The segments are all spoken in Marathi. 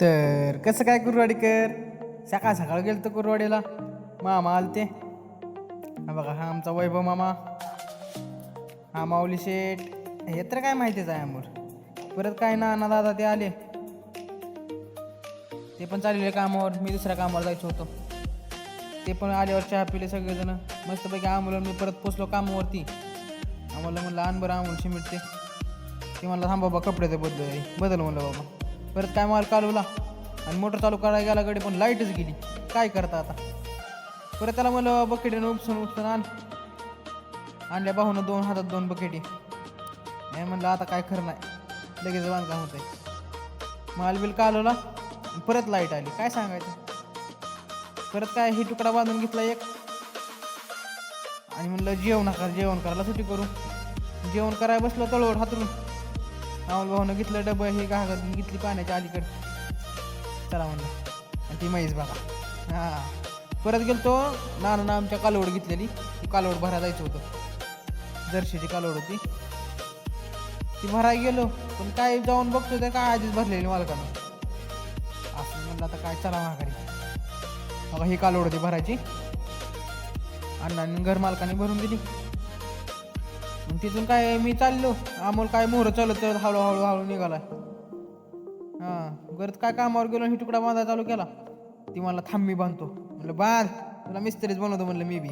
तर कसं काय कुरवाडीकर, सकाळ सकाळ गेलं तर कुरवाडीला मामा आलते. हा बघा, हा आमचा वैभव मामा, हा माऊली शेठ. हे तर काय माहितीच आहे आमोर. परत काय ना दादा ते आले, ते पण चालले कामावर. मी दुसऱ्या कामावर जायचं होतो, ते पण आल्यावर चहा पिले सगळेजण मस्तपैकी. आम्हाला मी परत पोचलो कामावरती. आम्हाला म्हणलं आण बरं आम्हाला शिमिटते. ते म्हणलं थांब बाबा, कपडे ते बदल म्हणलं बाबा. परत काय माल कालवला आणि मोटर चालू करायला गेला गडी, पण लाईटच गेली. काय करता आता. परत त्याला म्हणलं बकेटीनं उपसून आणल्या भाऊनं 2 हातात 2 बकेटी. नाही म्हणलं आता काय खरं नाही, लगेच बांधकाम होतंय. माल बिल कालवला, परत लाईट आली. काय सांगायचं. परत काय ही तुकडा बांधून घेतला एक, आणि म्हणलं जेवण करायला सुट्टी करू. जेवण करायला बसलो तळवड हातरून. आम्हाला भाऊनं घेतलं डबं, हे घागर घेतली पाण्याच्या अलीकडे. चला म्हणलं, आणि ती म्हैस बघा. हां, परत गेलतो नाना आमच्या कालवड घेतलेली. ती कालवड भरायला जायचं होतं, जर्शीची कालवड होती ती भरायला गेलो. पण काय जाऊन बघतो तर काय आधीच भरलेली मालकानं. असं म्हणलं आता काय, चला माघारी. बघा ही कालवड होती भरायची, अण्णांनी घर मालकाने भरून दिली. मग तिथून काय मी चाललो. अमोल काय मोहरं चालत हळूहळू निघालाय. हां, परत काय कामावर गेलो, ही तुकडा बांधायला चालू केला. ती मला थांब मी बांधतो. म्हणलं बांध, तुला मिस्त्रीच बनवतो म्हणलं. मी बी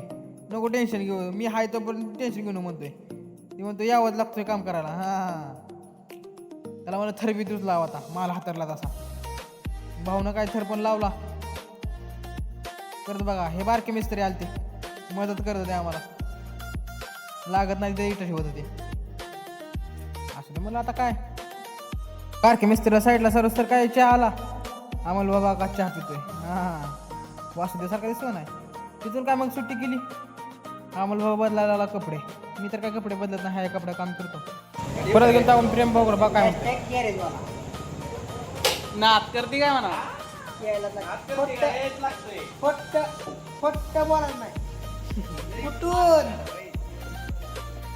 नको टेन्शन घेऊ, मी हाय तो पण टेन्शन घेऊन म्हणतोय. ती म्हणतो यावंच लागतोय काम करायला. हां, त्याला मला थर बी तुच लावा आता, माल हातरला तसा. भाऊनं काय थर पण लावला. परत बघा हे बारके मिस्त्री आलते, मदत करत होते आम्हाला. लागत नाही ते इथं ठेवत होते. असं ते मला आता काय, बारके मिस्त्रीला साईडला सरस तर काय चहा आला. आम्हाला बाबा का चहा पितोय. हां, वासुदेवसारखा दिसतो नाही. तिथून काय मग सुट्टी केली. आम्हाला बाबा बदलायला आला कपडे. मी तर काय कपडे बदलत नाही, ह्या कपडे काम करतो. परत गेलो आपण प्रेम भाऊ बा काय नात करते काय म्हणा.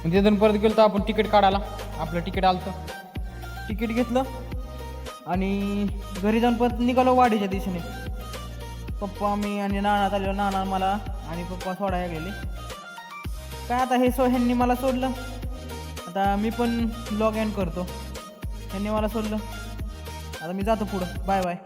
तिथून परत गेलो तर आपण तिकीट काढायला. आपलं तिकीट आलं, तिकीट घेतलं आणि घरी जाऊन परत निघालो वाडीच्या दिशेने. पप्पा मी आणि नाना चाललो. नाना मला आणि पप्पा सोडायला गेले. काय आता हे ह्यांनी मला सोडलं. आता मी पण ब्लॉग एंड करतो. ह्यांनी मला सोडलं, आता मी जातो पुढं. Bye bye.